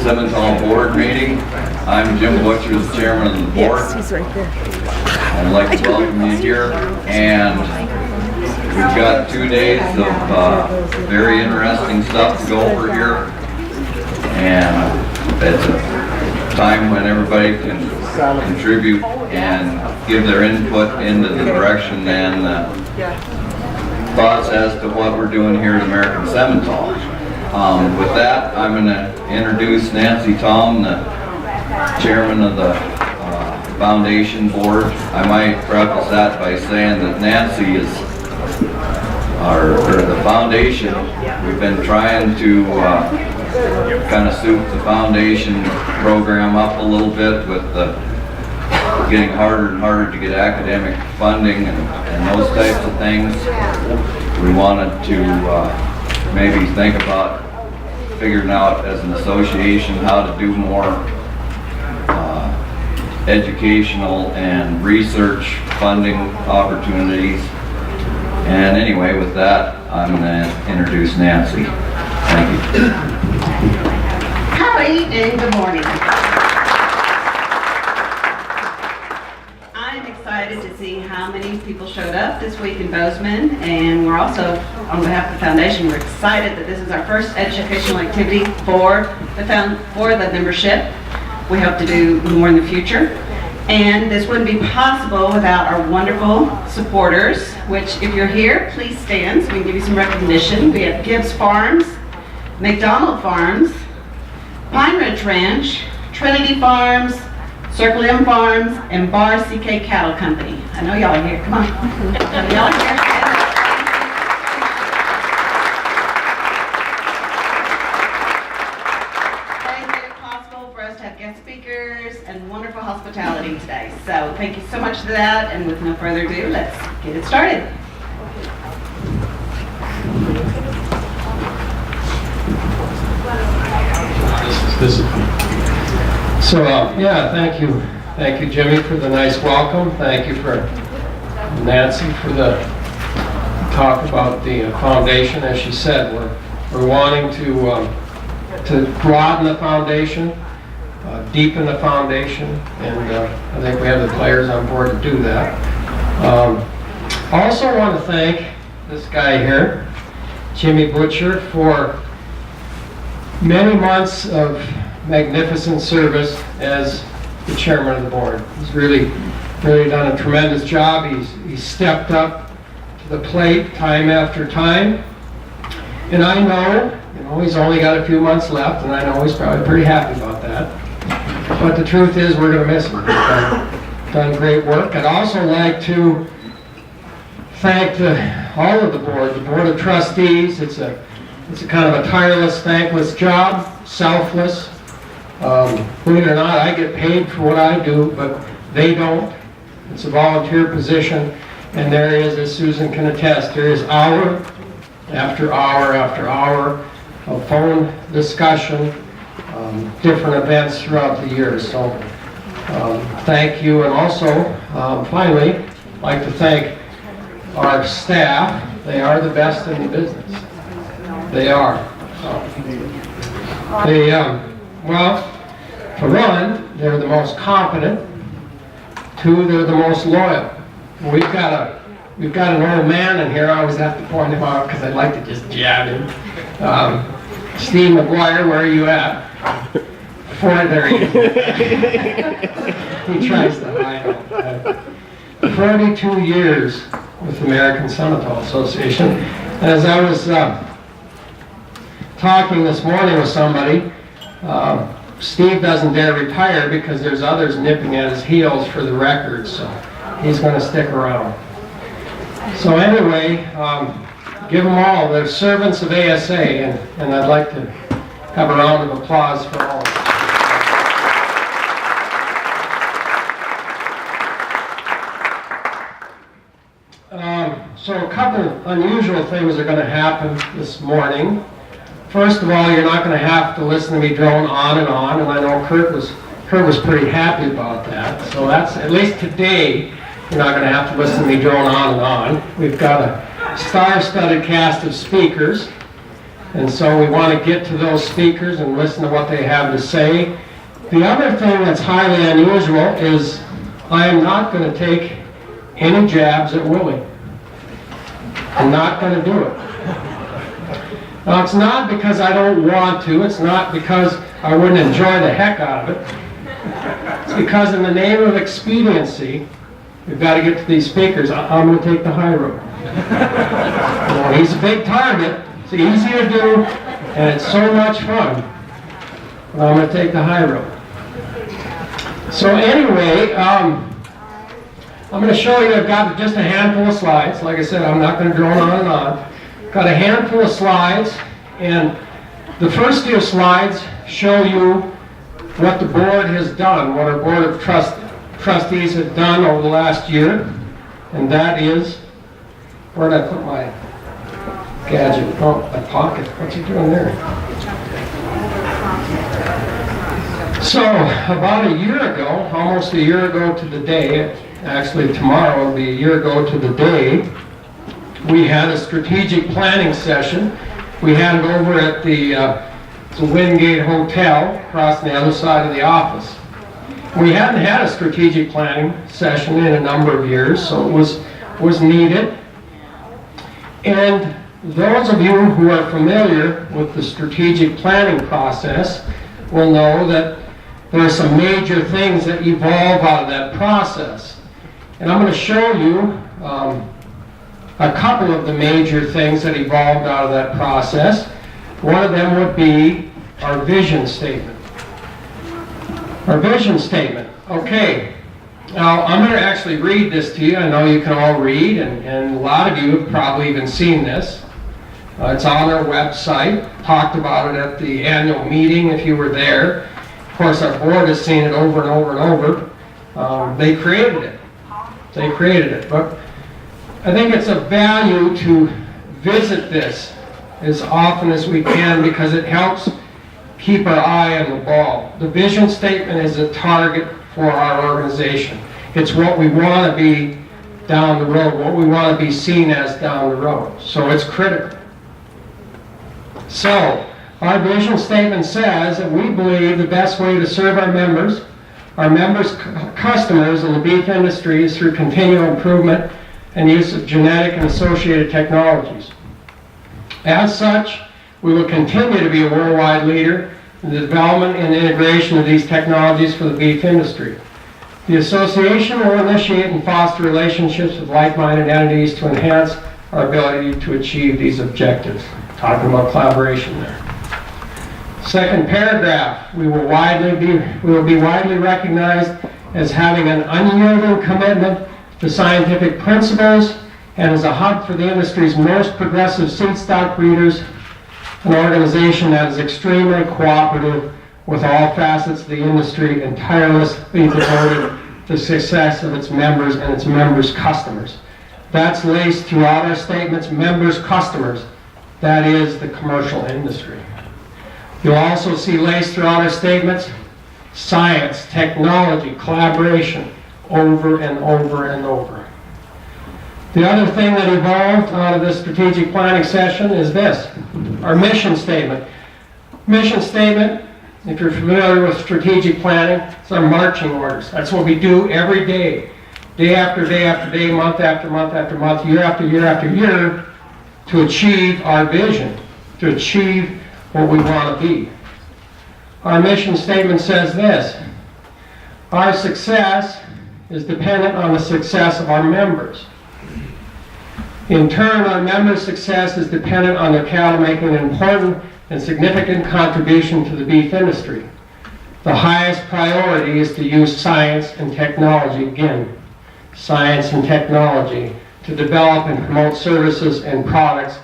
Simmental board meeting. I'm Jim Butcher, the chairman of the board. Yes, he's right there. I'd like to welcome you here, and we've got 2 days of very interesting stuff to go over here, and it's a time when everybody can contribute and give their input into the direction and thoughts as to what we're doing here at American Simmental. With that, I'm going to introduce Nancy Tom, the chairman of the foundation board. I might preface that by saying that Nancy is the foundation. We've been trying to kind of soup the foundation program up a little bit with getting harder and harder to get academic funding and those types of things. We wanted to maybe think about figuring out as an association how to do more educational and research funding opportunities. And anyway, with that, I'm going to introduce Nancy. Thank you. Howdy and good morning. I'm excited to see how many people showed up this week in Bozeman, and we're also, on behalf of the foundation, we're excited that this is our first educational activity for the membership. We hope to do more in the future. And this wouldn't be possible without our wonderful supporters, which if you're here, please stand so we can give you some recognition. We have Gibbs Farms, McDonald Farms, Pine Ridge Ranch, Trinity Farms, Circle M Farms, and Bar CK Cattle Company. I know y'all are here. Come on. Y'all are here. Guest speakers and wonderful hospitality today. So thank you so much for that, and with no further ado, let's get it started. So yeah, thank you Jimmy for the nice welcome. Thank you for Nancy for the talk about the foundation. As she said, we're wanting to broaden the foundation, deepen the foundation, and I think we have the players on board to do that. I also want to thank this guy here, Jimmy Butcher, for many months of magnificent service as the chairman of the board. He's really done a tremendous job. He's stepped up to the plate time after time, and I know, he's only got a few months left, and I know he's probably pretty happy about that. But the truth is, we're going to miss him. He's done great work. I'd also like to thank all of the board of trustees. It's a kind of a tireless, thankless job, selfless. Believe it or not, I get paid for what I do, but they don't. It's a volunteer position, and there is, as Susan can attest, there is hour after hour after hour of phone discussion, different events throughout the year. So thank you, and also finally I'd like to thank our staff. They are the best in the business. They are. Well, for one, they're the most competent. Two, they're the most loyal. We've got an old man in here. I always have to point him out because I'd like to just jab him. Steve McGuire, where are you at? There he is. He tries to hide it. 42 years with the American Simmental Association. As I was talking this morning with somebody, Steve doesn't dare retire because there's others nipping at his heels for the record, so he's going to stick around. So anyway, give them all. They're servants of ASA, and I'd like to have a round of applause for all of them. So a couple of unusual things are going to happen this morning. First of all, you're not going to have to listen to me drone on, and I know Kurt was pretty happy about that. So that's, at least today, you're not going to have to listen to me drone on and on. We've got a star-studded cast of speakers. And so we want to get to those speakers and listen to what they have to say. The other thing that's highly unusual is I am not going to take any jabs at Willie. I'm not going to do it. Now, it's not because I don't want to. It's not because I wouldn't enjoy the heck out of it. It's because in the name of expediency, we've got to get to these speakers. I'm going to take the high road. He's a big target. It's easy to do, and it's so much fun. But I'm going to take the high road. So anyway, I'm going to show you, I've got just a handful of slides. Like I said, I'm not going to drone on and on. Got a handful of slides, and the first few slides show you what the board has done, what our board of trustees have done over the last year, and that is, where did I put my gadget? Oh, my pocket. What's he doing there? So, about a year ago, almost a year ago to the day, actually tomorrow will be a year ago to the day, we had a strategic planning session. We had it over at the Wingate Hotel, across the other side of the office. We hadn't had a strategic planning session in a number of years, so it was needed. And those of you who are familiar with the strategic planning process will know that there are some major things that evolve out of that process. And I'm going to show you a couple of the major things that evolved out of that process. One of them would be our vision statement. Our vision statement. Okay. Now, I'm going to actually read this to you. I know you can all read, and a lot of you have probably even seen this. It's on our website. Talked about it at the annual meeting if you were there. Of course, our board has seen it over and over and over. They created it. They created it. But I think it's of value to visit this as often as we can because it helps keep our eye on the ball. The vision statement is a target for our organization. It's what we want to be down the road, what we want to be seen as down the road. So it's critical. So, our vision statement says that we believe the best way to serve our members customers in the beef industry is through continual improvement and use of genetic and associated technologies. As such, we will continue to be a worldwide leader in the development and integration of these technologies for the beef industry. The association will initiate and foster relationships with like-minded entities to enhance our ability to achieve these objectives. Talking about collaboration there. Second paragraph, we will be widely recognized as having an unyielding commitment to scientific principles and as a hub for the industry's most progressive seed stock breeders, an organization that is extremely cooperative with all facets of the industry and tirelessly devoted to the success of its members and its members' customers. That's laced throughout our statements, members, customers. That is the commercial industry. You'll also see laced throughout our statements, science, technology, collaboration, over and over and over. The other thing that evolved out of this strategic planning session is this, our mission statement. Mission statement, if you're familiar with strategic planning, it's our marching orders. That's what we do every day, day after day after day, month after month after month, year after year after year, to achieve our vision, to achieve what we want to be. Our mission statement says this, our success is dependent on the success of our members. In turn, our members' success is dependent on their cattle making an important and significant contribution to the beef industry. The highest priority is to use science and technology, again, science and technology, to develop and promote services and products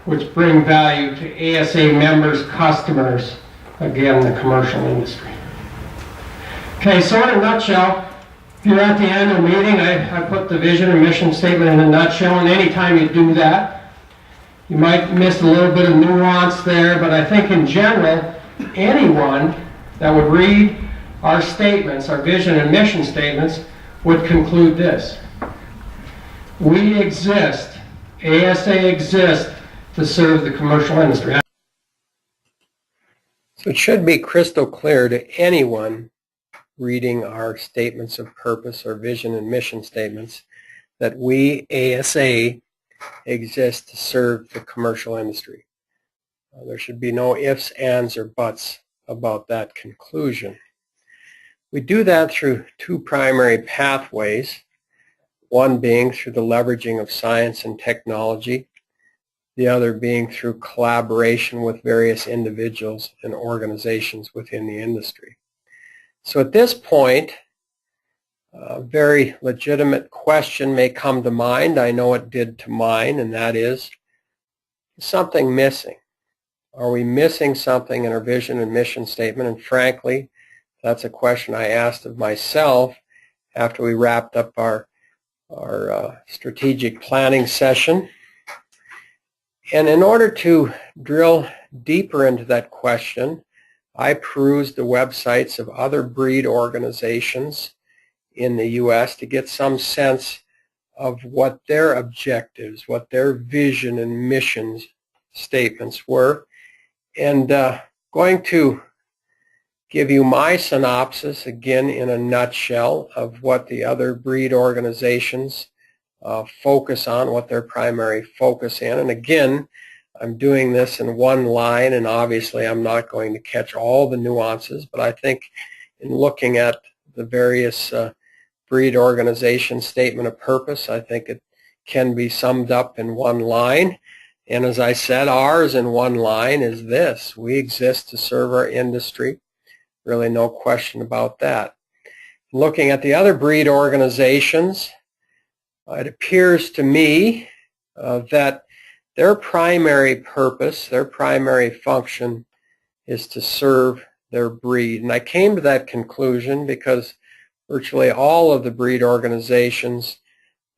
which bring value to ASA members, customers, again, the commercial industry. Okay, so in a nutshell, if you're at the annual meeting, I put the vision and mission statement in a nutshell, and anytime you do that, you might miss a little bit of nuance there, but I think in general, anyone that would read our statements, our vision and mission statements, would conclude this. We exist, ASA exists, to serve the commercial industry. So it should be crystal clear to anyone reading our statements of purpose or vision and mission statements that we, ASA, exist to serve the commercial industry. There should be no ifs, ands, or buts about that conclusion. We do that through two primary pathways, one being through the leveraging of science and technology, the other being through collaboration with various individuals and organizations within the industry. So at this point, a very legitimate question may come to mind. I know it did to mine, and that is something missing? Are we missing something in our vision and mission statement? And frankly, that's a question I asked of myself after we wrapped up our strategic planning session. And in order to drill deeper into that question, I perused the websites of other breed organizations in the U.S. to get some sense of what their objectives, what their vision and mission statements were. And going to give you my synopsis, again in a nutshell, of what the other breed organizations focus on, what their primary focus in. And again, I'm doing this in one line, and obviously I'm not going to catch all the nuances, but I think in looking at the various breed organization statement of purpose, I think it can be summed up in one line. And as I said, ours in one line is this: we exist to serve our industry. Really no question about that. Looking at the other breed organizations, it appears to me that their primary purpose, their primary function is to serve their breed. And I came to that conclusion because virtually all of the breed organizations,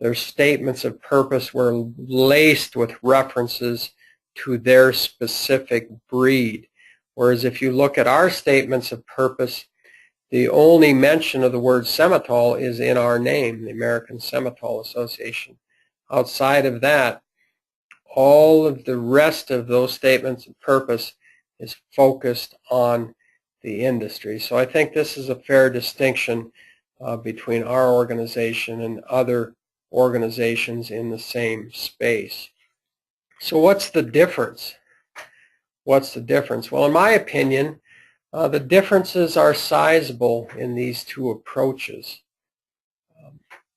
their statements of purpose were laced with references to their specific breed. Whereas if you look at our statements of purpose, the only mention of the word Simmental is in our name, the American Simmental Association. Outside of that, all of the rest of those statements of purpose is focused on the industry. So I think this is a fair distinction between our organization and other organizations in the same space. So what's the difference? What's the difference? Well, in my opinion, the differences are sizable in these two approaches.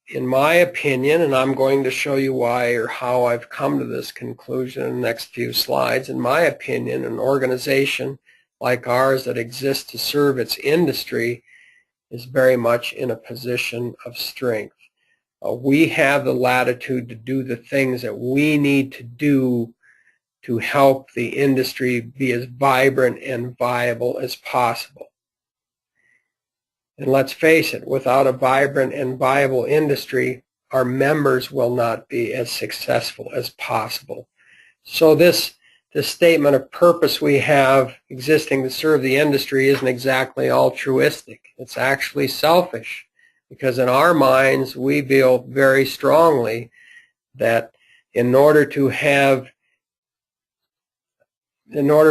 In my opinion, and I'm going to show you why or how I've come to this conclusion in the next few slides, in my opinion, an organization like ours that exists to serve its industry is very much in a position of strength. We have the latitude to do the things that we need to do to help the industry be as vibrant and viable as possible. And let's face it, without a vibrant and viable industry, our members will not be as successful as possible. So this statement of purpose we have existing to serve the industry isn't exactly altruistic. It's actually selfish, because in our minds we feel very strongly that in order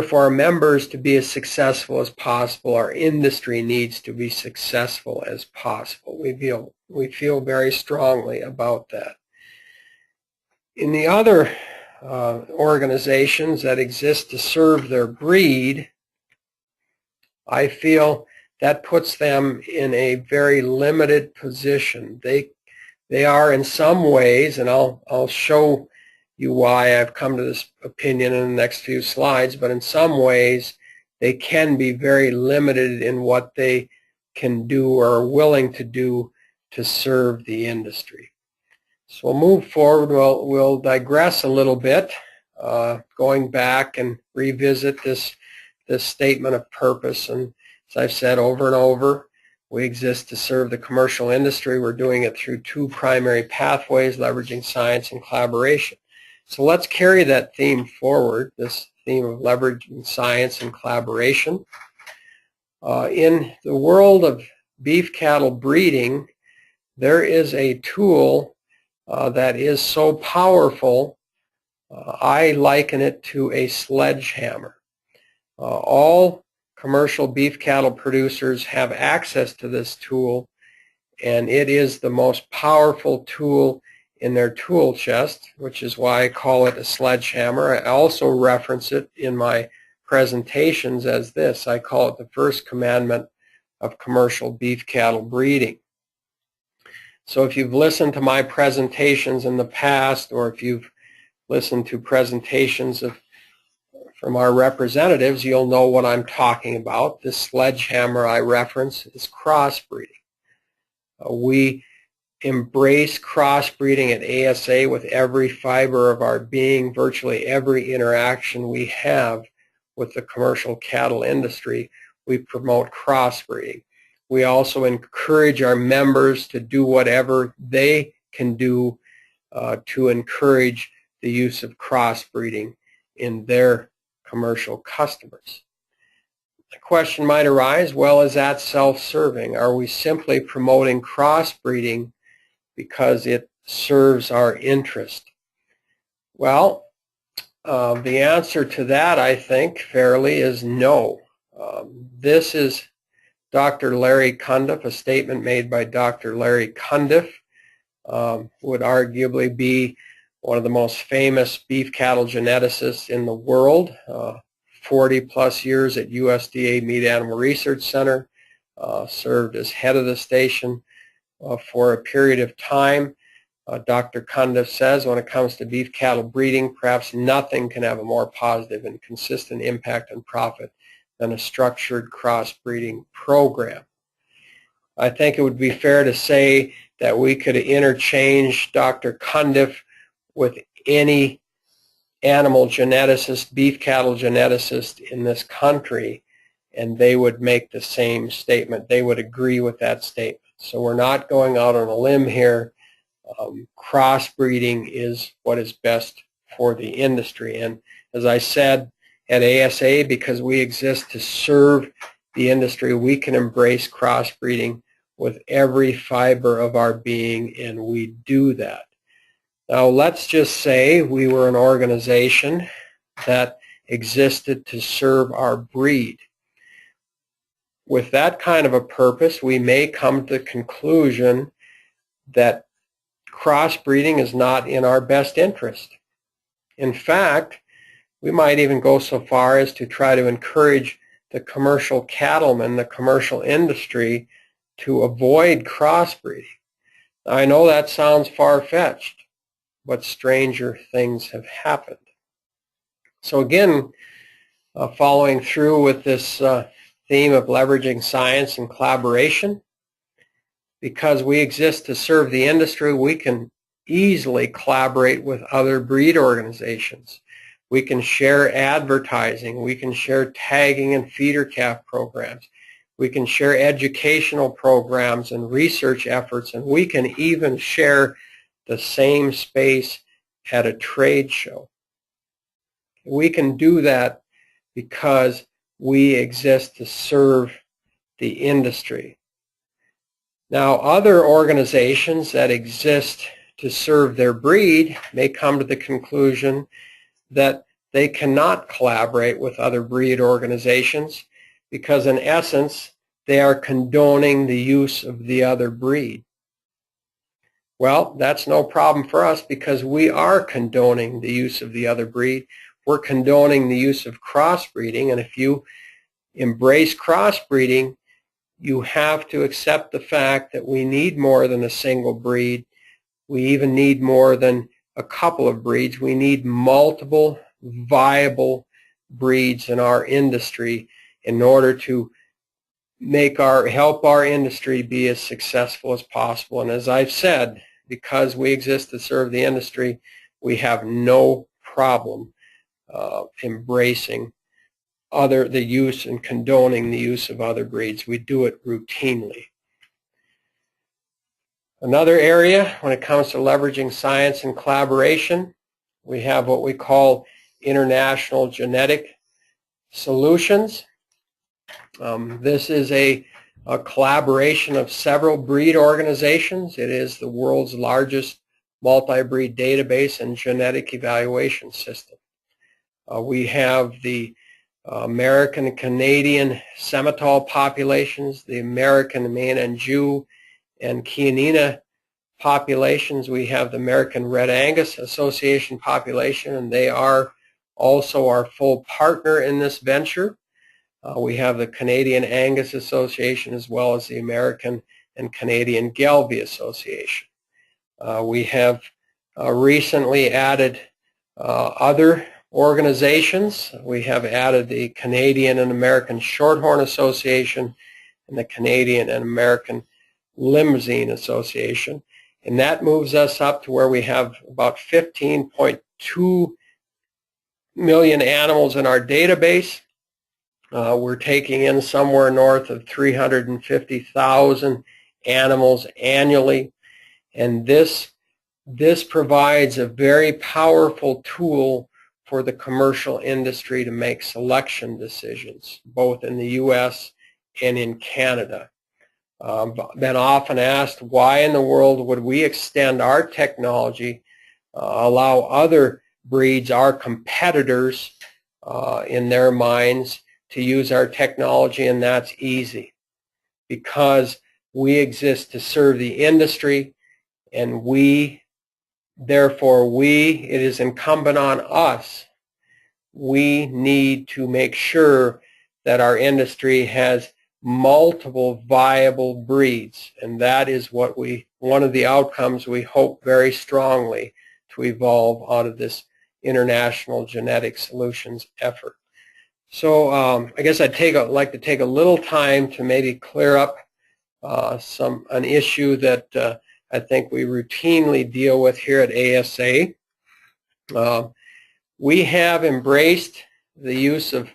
for our members to be as successful as possible, our industry needs to be successful as possible. We feel very strongly about that. In the other organizations that exist to serve their breed, I feel that puts them in a very limited position. They are in some ways, and I'll show you why I've come to this opinion in the next few slides, but in some ways they can be very limited in what they can do or are willing to do to serve the industry. So we'll move forward. We'll digress a little bit, going back and revisit this statement of purpose. And as I've said over and over, we exist to serve the commercial industry. We're doing it through two primary pathways, leveraging science and collaboration. So let's carry that theme forward, this theme of leveraging science and collaboration. In the world of beef cattle breeding, there is a tool that is so powerful, I liken it to a sledgehammer. All commercial beef cattle producers have access to this tool, and it is the most powerful tool in their tool chest, which is why I call it a sledgehammer. I also reference it in my presentations as this. I call it the first commandment of commercial beef cattle breeding. So if you've listened to my presentations in the past, or if you've listened to presentations from our representatives, you'll know what I'm talking about. This sledgehammer I reference is crossbreeding. We embrace crossbreeding at ASA with every fiber of our being. Virtually every interaction we have with the commercial cattle industry, we promote crossbreeding. We also encourage our members to do whatever they can do to encourage the use of crossbreeding in their commercial customers. The question might arise, well, is that self-serving? Are we simply promoting crossbreeding because it serves our interest? Well, the answer to that, I think, fairly is no. This is Dr. Larry Cundiff, a statement made by Dr. Larry Cundiff, would arguably be one of the most famous beef cattle geneticists in the world. 40 plus years at USDA Meat Animal Research Center, served as head of the station for a period of time. Dr. Cundiff says when it comes to beef cattle breeding, perhaps nothing can have a more positive and consistent impact on profit than a structured crossbreeding program. I think it would be fair to say that we could interchange Dr. Cundiff with any animal geneticist, beef cattle geneticist in this country, and they would make the same statement. They would agree with that statement. So we're not going out on a limb here. Crossbreeding is what is best for the industry. And as I said, at ASA, because we exist to serve the industry, we can embrace crossbreeding with every fiber of our being, and we do that. Now, let's just say we were an organization that existed to serve our breed. With that kind of a purpose, we may come to the conclusion that crossbreeding is not in our best interest. In fact, we might even go so far as to try to encourage the commercial cattlemen, the commercial industry, to avoid crossbreeding. Now, I know that sounds far-fetched, but stranger things have happened. So again, following through with this theme of leveraging science and collaboration, because we exist to serve the industry, we can easily collaborate with other breed organizations. We can share advertising. We can share tagging and feeder calf programs. We can share educational programs and research efforts, and we can even share the same space at a trade show. We can do that because we exist to serve the industry. Now, other organizations that exist to serve their breed may come to the conclusion that they cannot collaborate with other breed organizations because, in essence, they are condoning the use of the other breed. Well, that's no problem for us because we are condoning the use of the other breed. We're condoning the use of crossbreeding, and if you embrace crossbreeding, you have to accept the fact that we need more than a single breed. We even need more than a couple of breeds. We need multiple viable breeds in our industry in order to help our industry be as successful as possible. And as I've said, because we exist to serve the industry, we have no problem embracing the use and condoning the use of other breeds. We do it routinely. Another area when it comes to leveraging science and collaboration, we have what we call international genetic solutions. This is a collaboration of several breed organizations. It is the world's largest multi-breed database and genetic evaluation system. We have the American and Canadian Simmental populations, the American Mananju and Chianina populations. We have the American Red Angus Association population, and they are also our full partner in this venture. We have the Canadian Angus Association as well as the American and Canadian Gelbvieh Association. We have recently added other organizations. We have added the Canadian and American Shorthorn Association and the Canadian and American Limousine Association. And that moves us up to where we have about 15.2 million animals in our database. We're taking in somewhere north of 350,000 animals annually. And this provides a very powerful tool for the commercial industry to make selection decisions, both in the U.S. and in Canada. Been often asked, why in the world would we extend our technology, allow other breeds, our competitors in their minds, to use our technology? And that's easy, because we exist to serve the industry, and therefore it is incumbent on us. We need to make sure that our industry has multiple viable breeds, and that is one of the outcomes we hope very strongly to evolve out of this international genetic solutions effort. So I guess I'd like to take a little time to maybe clear up an issue that I think we routinely deal with here at ASA. We have embraced the use of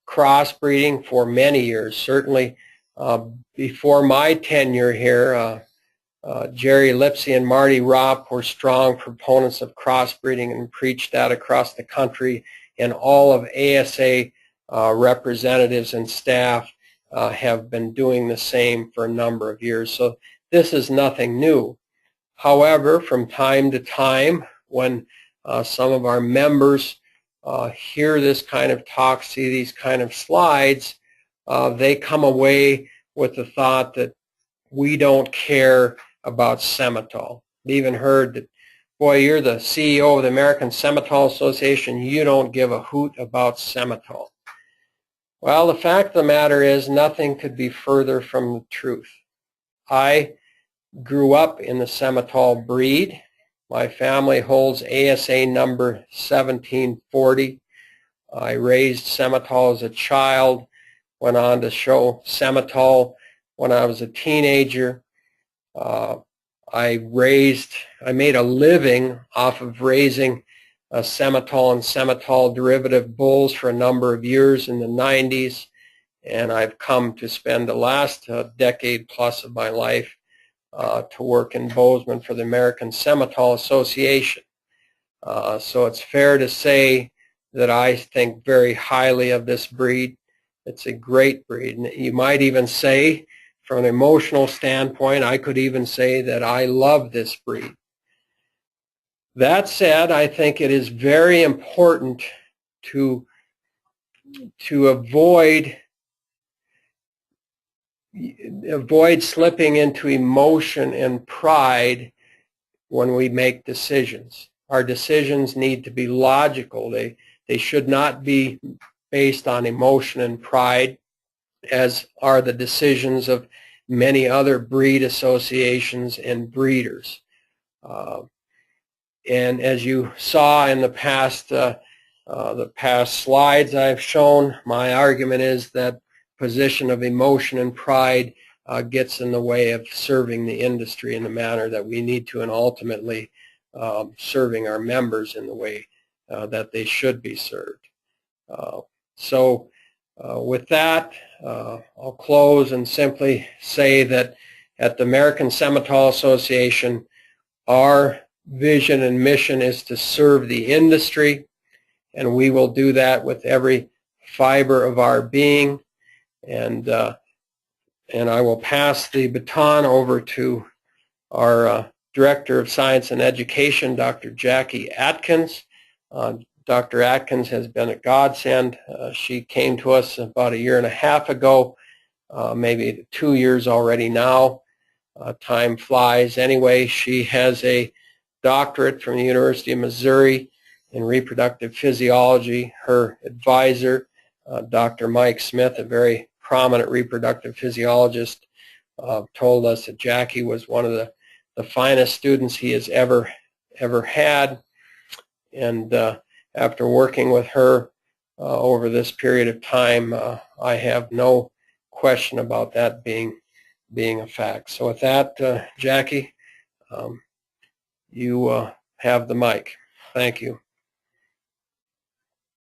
crossbreeding for many years. Certainly before my tenure here, Jerry Lipsy and Marty Ropp were strong proponents of crossbreeding and preached that across the country, and all of ASA representatives and staff have been doing the same for a number of years. So this is nothing new. However, from time to time, when some of our members hear this kind of talk, see these kind of slides, they come away with the thought that we don't care about Simmental. They even heard that, boy, you're the CEO of the American Simmental Association, you don't give a hoot about Simmental. Well, the fact of the matter is, nothing could be further from the truth. I grew up in the Simmental breed. My family holds ASA number 1740. I raised Simmental as a child, went on to show Simmental when I was a teenager. I made a living off of raising Simmental and Simmental derivative bulls for a number of years in the 90s, and I've come to spend the last decade plus of my life to work in Bozeman for the American Simmental Association. So it's fair to say that I think very highly of this breed. It's a great breed. And you might even say, from an emotional standpoint, I could even say that I love this breed. That said, I think it is very important to avoid slipping into emotion and pride when we make decisions. Our decisions need to be logical. They should not be based on emotion and pride, as are the decisions of many other breed associations and breeders. And as you saw in the past slides I've shown, my argument is that position of emotion and pride gets in the way of serving the industry in the manner that we need to, and ultimately serving our members in the way that they should be served. So with that, I'll close and simply say that at the American Simmental Association, our vision and mission is to serve the industry, and we will do that with every fiber of our being. And I will pass the baton over to our Director of Science and Education, Dr. Jackie Atkins. Dr. Atkins has been a godsend. She came to us about 1.5 years ago, maybe 2 years already now. Time flies. Anyway, she has a doctorate from the University of Missouri in reproductive physiology. Her advisor, Dr. Mike Smith, a very prominent reproductive physiologist, told us that Jackie was one of the finest students he has ever had. And after working with her over this period of time, I have no question about that being a fact. So with that, Jackie, you have the mic. Thank you.